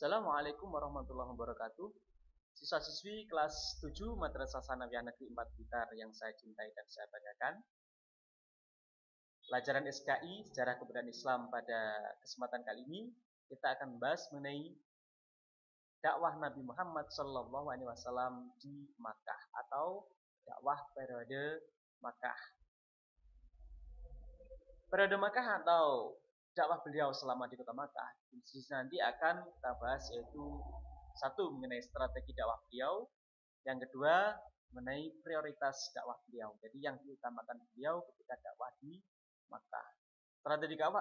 Assalamualaikum warahmatullahi wabarakatuh. Siswa-siswi kelas 7 Madrasah Sanawiyah Negeri 4 Blitar yang saya cintai dan saya banggakan. Pelajaran SKI Sejarah Kebudayaan Islam pada kesempatan kali ini kita akan membahas mengenai dakwah Nabi Muhammad SAW di Makkah atau dakwah periode Makkah. Periode Makkah atau dakwah beliau selama di kota Makkah nanti akan kita bahas, yaitu satu mengenai strategi dakwah beliau, yang kedua mengenai prioritas dakwah beliau. Jadi yang diutamakan beliau ketika dakwah di Makkah.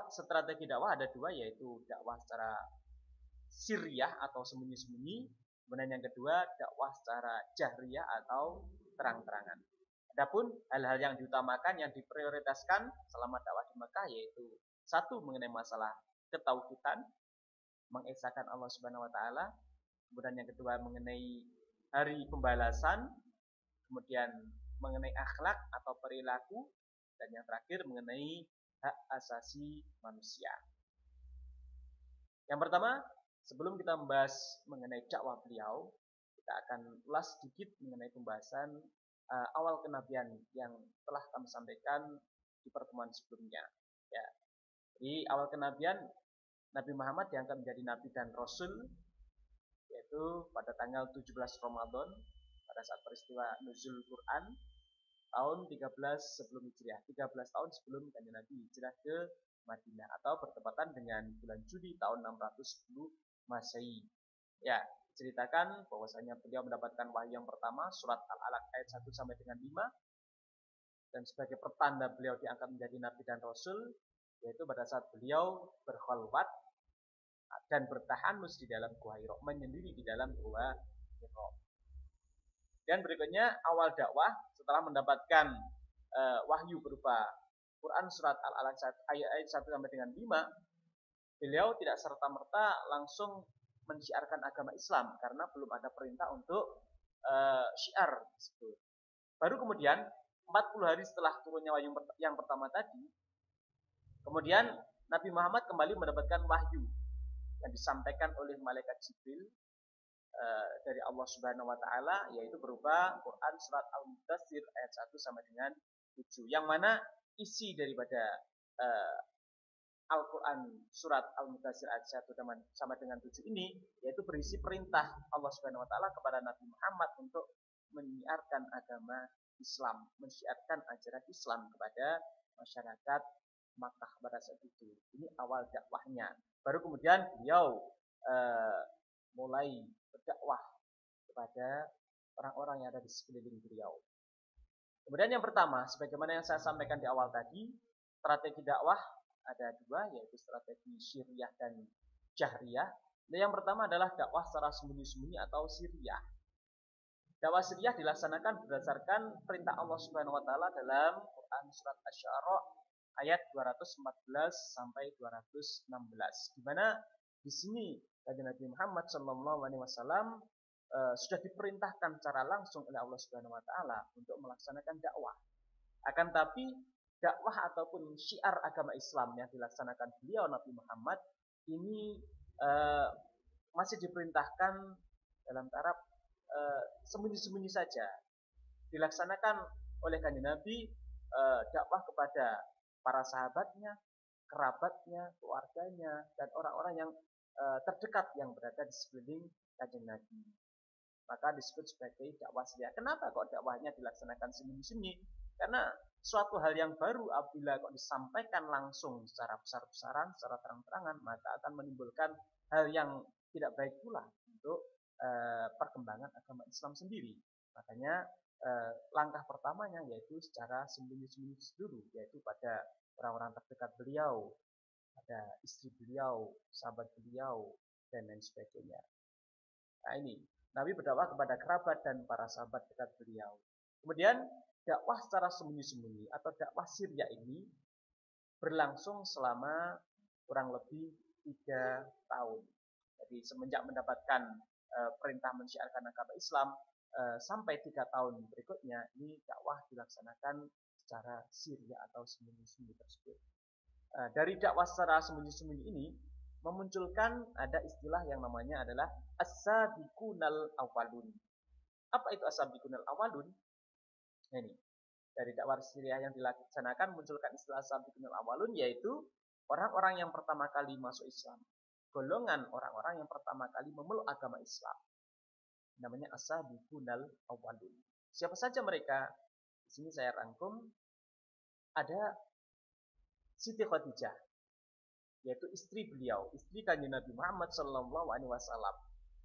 Strategi dakwah ada dua, yaitu dakwah secara sirriyah atau sembunyi-sembunyi, kemudian yang kedua dakwah secara jahriyah atau terang-terangan. Adapun hal-hal yang diutamakan, yang diprioritaskan selama dakwah di Makkah, yaitu satu mengenai masalah ketauhidan, mengesahkan Allah Subhanahu wa taala, kemudian yang kedua mengenai hari pembalasan, kemudian mengenai akhlak atau perilaku, dan yang terakhir mengenai hak asasi manusia. Yang pertama, sebelum kita membahas mengenai dakwah beliau, kita akan ulas sedikit mengenai pembahasan awal kenabian yang telah kami sampaikan di pertemuan sebelumnya. Ya. Di awal kenabian, Nabi Muhammad diangkat menjadi Nabi dan Rasul, yaitu pada tanggal 17 Ramadan, pada saat peristiwa Nuzul Quran, tahun 13 sebelum Hijriah, 13 tahun sebelum Kanjeng Nabi hijrah ke Madinah, atau bertepatan dengan bulan Juli tahun 610 Masehi. Ya, ceritakan bahwasanya beliau mendapatkan wahyu yang pertama, surat Al-Alaq ayat 1 sampai dengan 5, dan sebagai pertanda beliau diangkat menjadi Nabi dan Rasul, yaitu pada saat beliau berkhalwat dan bertahanus di dalam Gua Hira, menyendiri di dalam Gua Hira. Dan berikutnya awal dakwah setelah mendapatkan wahyu berupa Quran surat Al-Alaq ayat 1 sampai dengan 5, beliau tidak serta-merta langsung mensyiarkan agama Islam karena belum ada perintah untuk syiar tersebut. Baru kemudian 40 hari setelah turunnya wahyu yang pertama tadi, kemudian Nabi Muhammad kembali mendapatkan wahyu yang disampaikan oleh malaikat Jibril dari Allah Subhanahu wa taala, yaitu berupa Quran surat Al-Mudaththir ayat 1 sampai dengan 7, yang mana isi daripada Al-Quran surat Al-Mudaththir ayat 1 sampai dengan 7 ini yaitu berisi perintah Allah Subhanahu wa taala kepada Nabi Muhammad untuk menyiarkan agama Islam, mensyiarkan ajaran Islam kepada masyarakat Makkah pada saat itu. Ini awal dakwahnya. Baru kemudian beliau mulai berdakwah kepada orang-orang yang ada di sekeliling beliau. Kemudian yang pertama, sebagaimana yang saya sampaikan di awal tadi, strategi dakwah ada dua, yaitu strategi sirriyah dan jahriyah. Dan yang pertama adalah dakwah secara sembunyi-sembunyi atau sirriyah. Dakwah sirriyah dilaksanakan berdasarkan perintah Allah Subhanahu wa taala dalam Quran surat Asy-Syu'ara ayat 214 sampai 216, di mana di sini Nabi Muhammad SAW sudah diperintahkan secara langsung oleh Allah Subhanahu wa taala untuk melaksanakan dakwah. Akan tapi dakwah ataupun syiar agama Islam yang dilaksanakan beliau Nabi Muhammad ini masih diperintahkan dalam taraf sembunyi-sembunyi saja. Dilaksanakan oleh Kanjeng Nabi dakwah kepada para sahabatnya, kerabatnya, keluarganya, dan orang-orang yang terdekat yang berada di sekeliling Kanjeng Nabi. Maka disebut sebagai dakwah sirriyah. Kenapa kok dakwahnya dilaksanakan sembunyi-sembunyi? Karena suatu hal yang baru apabila kok disampaikan langsung secara besar-besaran, secara terang-terangan, maka akan menimbulkan hal yang tidak baik pula untuk perkembangan agama Islam sendiri. Makanya langkah pertamanya yaitu secara sembunyi-sembunyi dulu, yaitu pada orang-orang terdekat beliau, pada istri beliau, sahabat beliau, dan lain sebagainya. Nah ini, Nabi berdakwah kepada kerabat dan para sahabat dekat beliau. Kemudian dakwah secara sembunyi-sembunyi atau dakwah sirriyah ini berlangsung selama kurang lebih 3 tahun. Jadi semenjak mendapatkan perintah mensyiarkan agama Islam sampai 3 tahun berikutnya, ini dakwah dilaksanakan secara sirriyah atau sembunyi-sembunyi tersebut. Dari dakwah secara sembunyi-sembunyi ini, memunculkan ada istilah yang namanya adalah as-sabiqunal awwalun. Apa itu as-sabiqunal awwalun? Nah, ini dari dakwah Syriah yang dilaksanakan munculkan istilah as-sabiqunal awwalun, yaitu orang-orang yang pertama kali masuk Islam. Golongan orang-orang yang pertama kali memeluk agama Islam. Namanya as-sabiqunal awwalun. Siapa saja mereka? Di sini saya rangkum. Ada Siti Khadijah, yaitu istri beliau, istri kanjeng Nabi Muhammad SAW.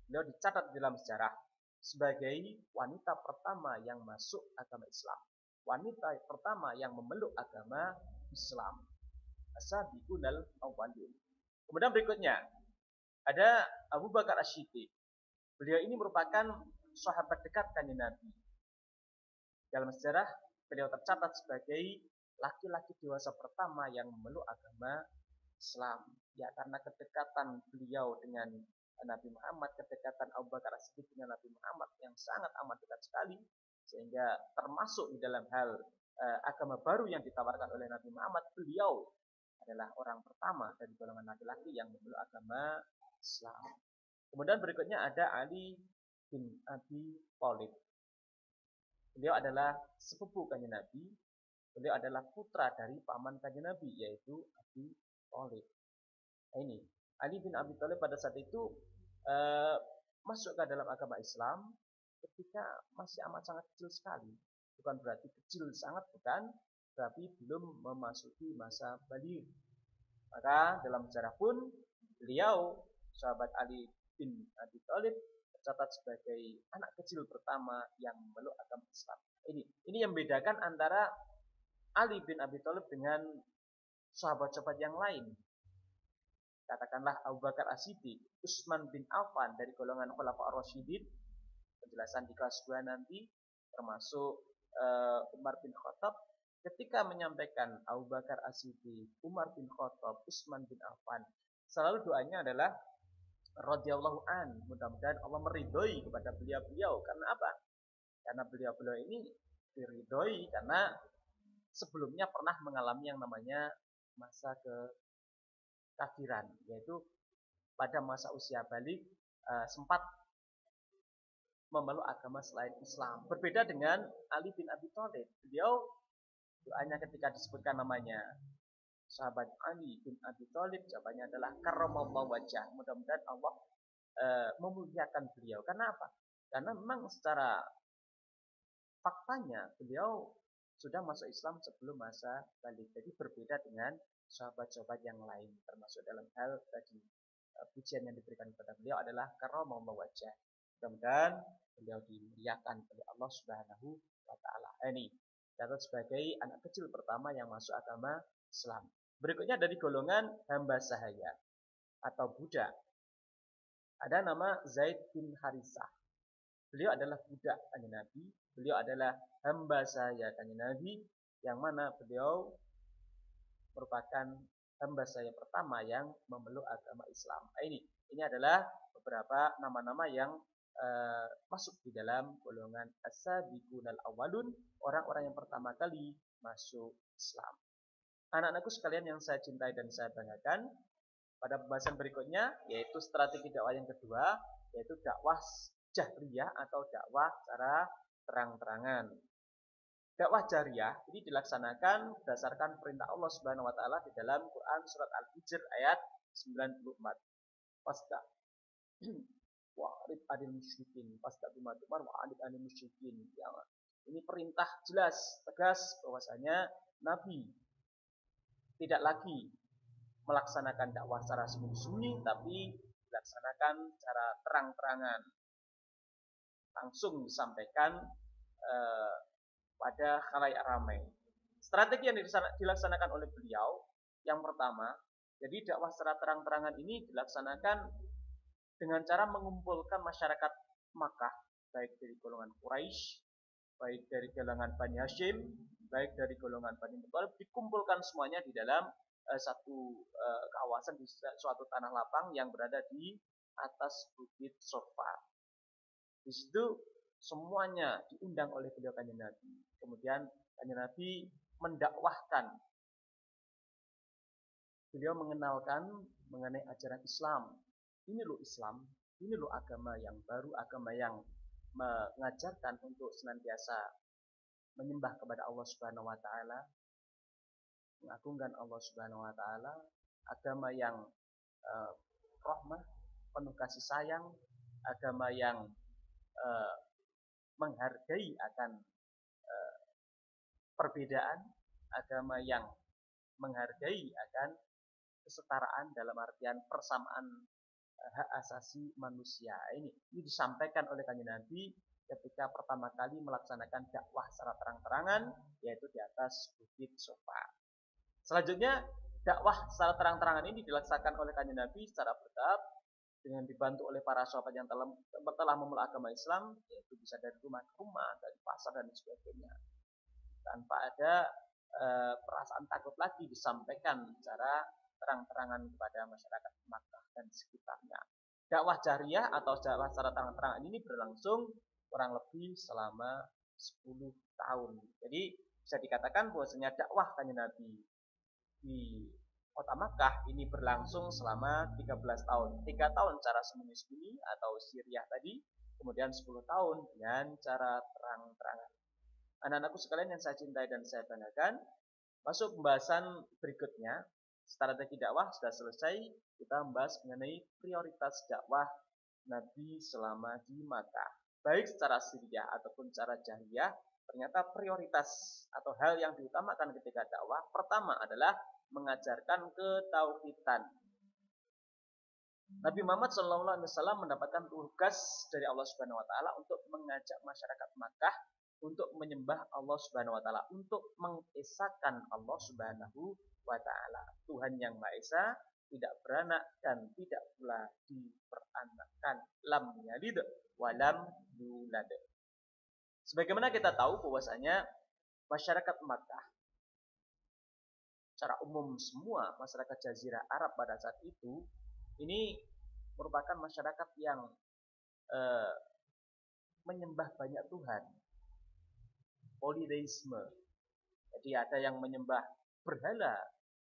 Beliau dicatat dalam sejarah sebagai wanita pertama yang masuk agama Islam, wanita pertama yang memeluk agama Islam. As-sabiqunal awwalun. Kemudian berikutnya ada Abu Bakar As-Siddiq. Beliau ini merupakan sahabat dekat kanjeng Nabi. Dalam sejarah beliau tercatat sebagai laki-laki dewasa pertama yang memeluk agama Islam. Ya, karena kedekatan beliau dengan Nabi Muhammad, kedekatan Abu Bakar As-Siddiq dengan Nabi Muhammad yang sangat amat dekat sekali, sehingga termasuk di dalam hal agama baru yang ditawarkan oleh Nabi Muhammad, beliau adalah orang pertama dari golongan laki-laki yang memeluk agama Islam. Kemudian berikutnya ada Ali bin Abi Thalib. Beliau adalah sepupu kanjeng Nabi. Beliau adalah putra dari paman kanjeng Nabi, yaitu Abi Thalib. Nah, ini Ali bin Abi Thalib pada saat itu masuk ke dalam agama Islam ketika masih amat sangat kecil sekali. Bukan berarti kecil sangat, bukan, tapi belum memasuki masa baligh. Maka dalam sejarah pun beliau, sahabat Ali bin Abi Thalib, tercatat sebagai anak kecil pertama yang memeluk agama Islam. Ini yang membedakan antara Ali bin Abi Thalib dengan sahabat-sahabat yang lain. Katakanlah Abu Bakar As-Siddiq, Utsman bin Affan dari golongan Khulafaur Rasyidin. Penjelasan di kelas 2 nanti, termasuk Umar bin Khattab. Ketika menyampaikan Abu Bakar As-Siddiq, Umar bin Khattab, Utsman bin Affan, selalu doanya adalah radhiyallahu an. Mudah-mudahan Allah meridhoi kepada beliau-beliau. Karena apa? Karena beliau-beliau ini diridhoi karena sebelumnya pernah mengalami yang namanya masa kekafiran, yaitu pada masa usia balik sempat memeluk agama selain Islam. Berbeda dengan Ali bin Abi Thalib. Beliau doanya ketika disebutkan namanya sahabat Ali bin Abi Thalib, jawabannya adalah karramallahu wajhah. Mudah-mudahan Allah memuliakan beliau. Karena apa? Karena memang secara faktanya beliau sudah masuk Islam sebelum masa balik. Jadi berbeda dengan sahabat-sahabat yang lain, termasuk dalam hal tadi pujian yang diberikan kepada beliau adalah karramallahu wajhah. Mudah-mudahan beliau dimuliakan oleh Allah Subhanahu wa taala. Ini catat sebagai anak kecil pertama yang masuk agama Islam. Berikutnya dari golongan hamba sahaya atau budak. Ada nama Zaid bin Harisah. Beliau adalah budak kanjeng Nabi. Beliau adalah hamba sahaya kanjeng Nabi, yang mana beliau merupakan hamba sahaya pertama yang memeluk agama Islam. Ini adalah beberapa nama-nama yang masuk di dalam golongan as-sabiqunal awwalun, orang-orang yang pertama kali masuk Islam. Anak-anakku sekalian yang saya cintai dan saya banggakan, pada pembahasan berikutnya yaitu strategi dakwah yang kedua, yaitu dakwah jahriyah atau dakwah secara terang-terangan. Dakwah jariyah ini dilaksanakan berdasarkan perintah Allah Subhanahu wa taala di dalam Quran surat Al-Hijr ayat 94. Fasta wa'rid 'anil musyrikin, fasta bima tu'mar wa'rid 'anil musyrikin. Ini perintah jelas, tegas bahwasanya Nabi tidak lagi melaksanakan dakwah secara sembunyi-sembunyi, tapi dilaksanakan secara terang-terangan. Langsung disampaikan pada khalayak ramai. Strategi yang dilaksanakan oleh beliau, yang pertama, jadi dakwah secara terang-terangan ini dilaksanakan dengan cara mengumpulkan masyarakat Makkah, baik dari golongan Quraisy, baik dari golongan Bani Hashim, baik dari golongan Bani Muthalib, dikumpulkan semuanya di dalam satu kawasan di suatu tanah lapang yang berada di atas bukit Sofa. Di situ semuanya diundang oleh beliau kanjeng Nabi. Kemudian kanjeng Nabi mendakwahkan beliau mengenalkan mengenai ajaran Islam. Ini loh Islam, ini loh agama yang baru, agama yang mengajarkan untuk senantiasa menyembah kepada Allah Subhanahu wa taala, mengagungkan Allah Subhanahu wa taala, agama yang rahmah, penuh kasih sayang, agama yang menghargai akan perbedaan, agama yang menghargai akan kesetaraan dalam artian persamaan hak asasi manusia. Ini disampaikan oleh Kanjeng Nabi ketika pertama kali melaksanakan dakwah secara terang-terangan, yaitu di atas Bukit Sofa. Selanjutnya, dakwah secara terang-terangan ini dilaksanakan oleh Kanjeng Nabi secara bertahap dengan dibantu oleh para sahabat yang telah memulai agama Islam, yaitu bisa dari rumah ke rumah, dari pasar dan sebagainya. Tanpa ada perasaan takut lagi, disampaikan secara terang-terangan kepada masyarakat Makkah dan sekitarnya. Dakwah jariyah atau dakwah secara terang-terangan ini berlangsung kurang lebih selama 10 tahun. Jadi bisa dikatakan bahwasanya dakwah Kanjeng Nabi di kota Makkah ini berlangsung selama 13 tahun. 3 tahun cara sembunyi-sembunyi atau siriyah tadi, kemudian 10 tahun dengan cara terang-terangan. Anak-anakku sekalian yang saya cintai dan saya banggakan, masuk pembahasan berikutnya. Strategi dakwah sudah selesai, kita membahas mengenai prioritas dakwah Nabi selama di Makkah. Baik secara siriyah ataupun secara jahiliyah, ternyata prioritas atau hal yang diutamakan ketika dakwah pertama adalah mengajarkan ketauhidan. Nabi Muhammad SAW mendapatkan tugas dari Allah Subhanahu Wa Taala untuk mengajak masyarakat Makkah untuk menyembah Allah Subhanahu Wa Taala, untuk mengesahkan Allah Subhanahu Wa Taala, Tuhan yang Maha Esa, tidak beranak dan tidak pula diperanakkan, lam yalid walam yulad. Sebagaimana kita tahu bahwasanya masyarakat Makkah, secara umum semua masyarakat Jazirah Arab pada saat itu, ini merupakan masyarakat yang menyembah banyak Tuhan, politheisme. Jadi ada yang menyembah berhala,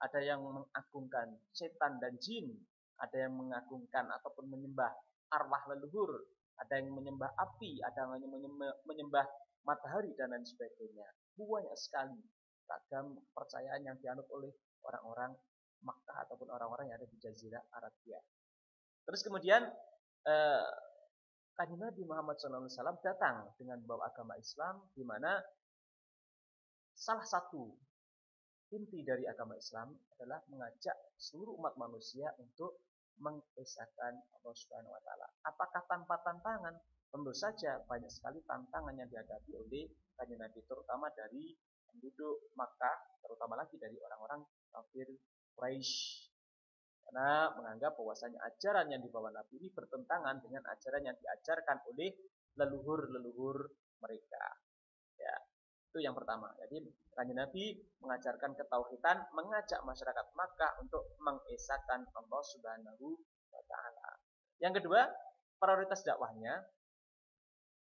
ada yang mengagungkan setan dan jin, ada yang mengagungkan ataupun menyembah arwah leluhur, ada yang menyembah api, ada yang menyembah matahari dan lain sebagainya. Banyak sekali ragam kepercayaan yang dianut oleh orang-orang Makkah ataupun orang-orang yang ada di Jazirah Arabia. Terus kemudian Kanjeng Nabi Muhammad SAW datang dengan membawa agama Islam, di mana salah satu inti dari agama Islam adalah mengajak seluruh umat manusia untuk mengesahkan Allah Subhanahu Wa Taala. Apakah tanpa tantangan? Tentu saja banyak sekali tantangan yang dihadapi oleh Kanjeng Nabi, terutama dari penduduk Makkah, terutama lagi dari orang-orang kafir Quraisy, karena menganggap bahwasanya ajaran yang dibawa Nabi ini bertentangan dengan ajaran yang diajarkan oleh leluhur-leluhur mereka. Ya, itu yang pertama. Jadi Kanjeng Nabi mengajarkan ketauhidan, mengajak masyarakat Makkah untuk mengesahkan Allah Subhanahu Wa Taala. Yang kedua, prioritas dakwahnya,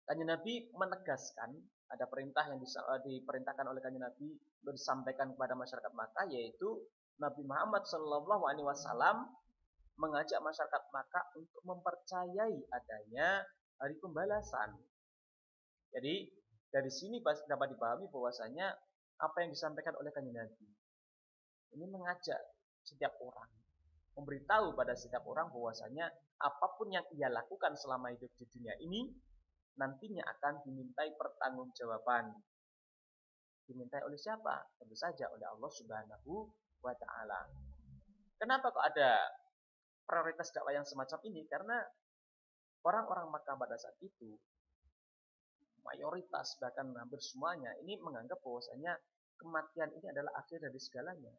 Kanjeng Nabi menegaskan ada perintah yang diperintahkan oleh Kanjeng Nabi untuk disampaikan kepada masyarakat Makkah, yaitu Nabi Muhammad SAW mengajak masyarakat Makkah untuk mempercayai adanya hari pembalasan. Jadi dari sini dapat dipahami bahwasanya apa yang disampaikan oleh Kanjeng Nabi ini mengajak setiap orang, memberitahu pada setiap orang bahwasanya apapun yang ia lakukan selama hidup di dunia ini nantinya akan dimintai pertanggungjawaban. Dimintai oleh siapa? Tentu saja oleh Allah Subhanahu Wa Taala. Kenapa kok ada prioritas dakwah yang semacam ini? Karena orang-orang Makkah pada saat itu, mayoritas bahkan hampir semuanya ini menganggap bahwasanya kematian ini adalah akhir dari segalanya.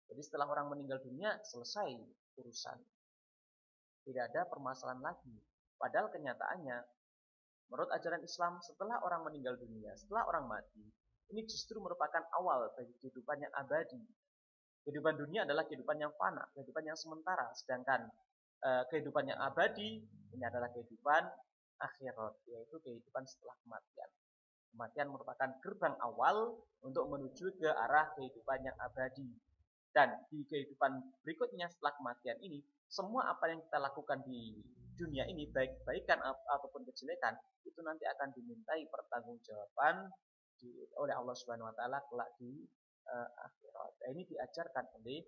Jadi setelah orang meninggal dunia, selesai urusan. Tidak ada permasalahan lagi. Padahal kenyataannya, menurut ajaran Islam, setelah orang meninggal dunia, setelah orang mati, ini justru merupakan awal bagi kehidupan yang abadi. Kehidupan dunia adalah kehidupan yang fana, kehidupan yang sementara. Sedangkan kehidupan yang abadi, ini adalah kehidupan akhirat, yaitu kehidupan setelah kematian. Kematian merupakan gerbang awal untuk menuju ke arah kehidupan yang abadi. Dan di kehidupan berikutnya setelah kematian ini, semua apa yang kita lakukan di dunia ini, baik kebaikan ataupun kejelekan, itu nanti akan dimintai pertanggungjawaban oleh Allah Subhanahu Wa Taala kelak di akhirat. Nah, ini diajarkan oleh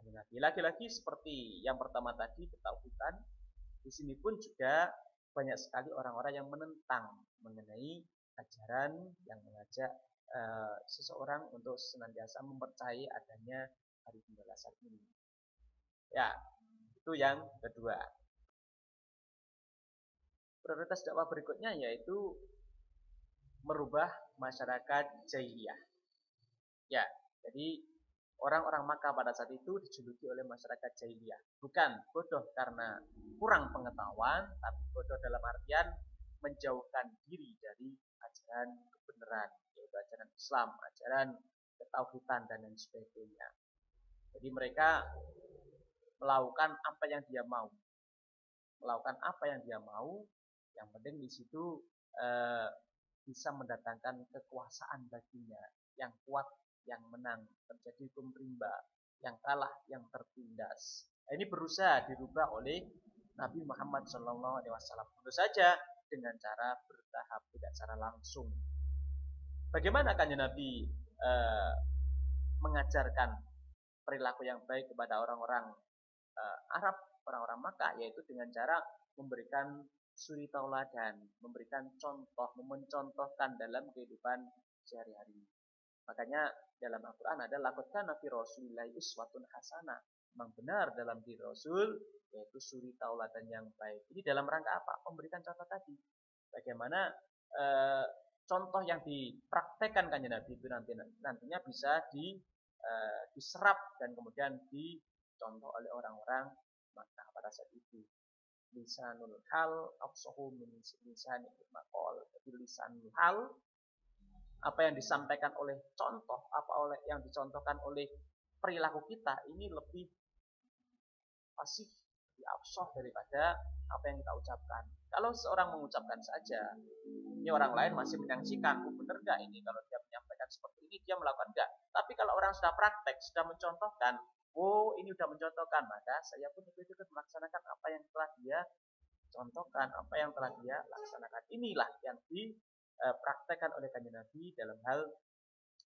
Nabi. Lagi-lagi seperti yang pertama tadi, ketauhidan. Di sini pun juga banyak sekali orang-orang yang menentang mengenai ajaran yang mengajak seseorang untuk senantiasa mempercayai adanya hari pembalasan ini. Ya, itu yang kedua. Prioritas dakwah berikutnya yaitu merubah masyarakat jahiliyah. Ya, jadi orang-orang Makkah pada saat itu dijuluki oleh masyarakat jahiliyah. Bukan bodoh karena kurang pengetahuan, tapi bodoh dalam artian menjauhkan diri dari ajaran kebenaran, yaitu ajaran Islam, ajaran ketauhidan dan lain sebagainya. Jadi mereka melakukan apa yang dia mau. Melakukan apa yang dia mau, yang penting di situ bisa mendatangkan kekuasaan baginya, yang kuat yang menang, terjadi hukum rimba, yang kalah yang tertindas. Nah, ini berusaha dirubah oleh Nabi Muhammad SAW. Tentu saja dengan cara bertahap, tidak secara langsung. Bagaimana kan Nabi mengajarkan perilaku yang baik kepada orang-orang Arab, orang-orang Makkah, yaitu dengan cara memberikan suri tauladan, memberikan contoh, mencontohkan dalam kehidupan sehari-hari. Makanya dalam Al-Quran ada laqad kana fi Rasulillahi uswatun hasanah. Memang benar dalam diri Rasul yaitu suri tauladan yang baik. Ini dalam rangka apa? Memberikan contoh tadi. Bagaimana contoh yang dipraktekkan Kanjeng Nabi itu nantinya bisa diserap dan kemudian dicontoh oleh orang-orang Makkah pada saat itu. Lisanul hal afsahu min lisanil maqal. Jadi lisanul hal, apa yang disampaikan oleh contoh, apa yang dicontohkan oleh perilaku kita ini lebih fasih, lebih afsah daripada apa yang kita ucapkan. Kalau seorang mengucapkan saja, ini orang lain masih menyaksikan, benar gak ini kalau dia menyampaikan seperti ini, dia melakukan enggak. Tapi kalau orang sudah praktek, sudah mencontohkan, oh ini sudah mencontohkan, maka saya pun ikut melaksanakan apa yang telah dia contohkan, apa yang telah dia laksanakan. Inilah yang dipraktekkan oleh Kanjeng Nabi dalam hal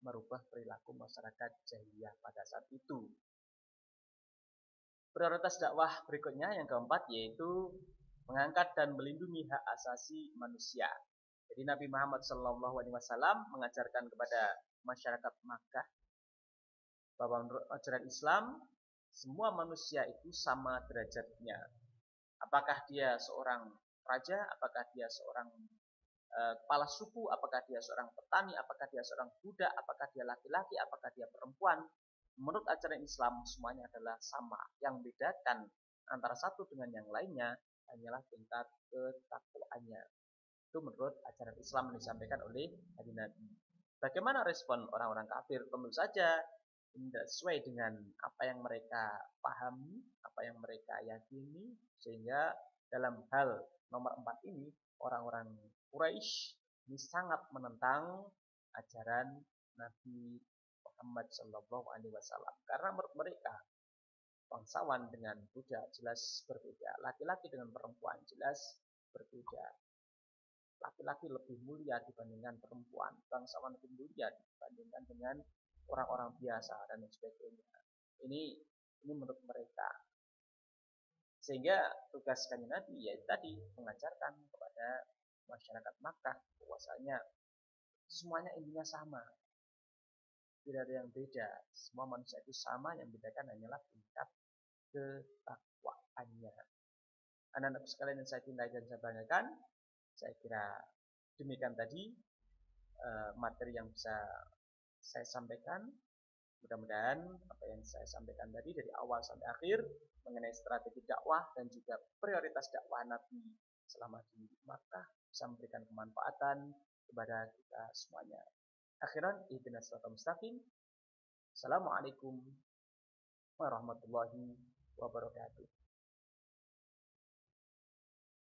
merubah perilaku masyarakat jahiliyah pada saat itu. Prioritas dakwah berikutnya yang keempat yaitu mengangkat dan melindungi hak asasi manusia. Jadi Nabi Muhammad SAW mengajarkan kepada masyarakat Makkah bahwa menurut ajaran Islam semua manusia itu sama derajatnya. Apakah dia seorang raja, apakah dia seorang kepala suku, apakah dia seorang petani, apakah dia seorang budak, apakah dia laki-laki, apakah dia perempuan. Menurut ajaran Islam semuanya adalah sama. Yang bedakan antara satu dengan yang lainnya hanyalah tingkat ketakwaannya. Itu menurut ajaran Islam yang disampaikan oleh Nabi. Bagaimana respon orang-orang kafir? Tentu saja tidak sesuai dengan apa yang mereka pahami, apa yang mereka yakini, sehingga dalam hal nomor 4 ini orang-orang Quraisy ini sangat menentang ajaran Nabi Muhammad SAW karena menurut mereka bangsawan dengan budak jelas berbeda, laki-laki dengan perempuan jelas berbeda. Laki-laki lebih mulia dibandingkan perempuan, bangsawan lebih mulia dibandingkan dengan orang-orang biasa dan sebagainya. Ini menurut mereka. Sehingga tugas Kanjeng Nabi yaitu tadi mengajarkan kepada masyarakat Makkah bahwasanya semuanya intinya sama. Tidak ada yang beda. Semua manusia itu sama, yang bedakan hanyalah tingkat ketakwaannya. Anak-anak sekalian yang saya cintai dan saya banggakan, saya kira demikian tadi materi yang bisa saya sampaikan. Mudah-mudahan apa yang saya sampaikan tadi dari awal sampai akhir mengenai strategi dakwah dan juga prioritas dakwah Nabi selama di Makkah bisa memberikan kemanfaatan kepada kita semuanya. Akhiran, ihdinas siratal mustaqim. Assalamualaikum warahmatullahi wabarakatuh.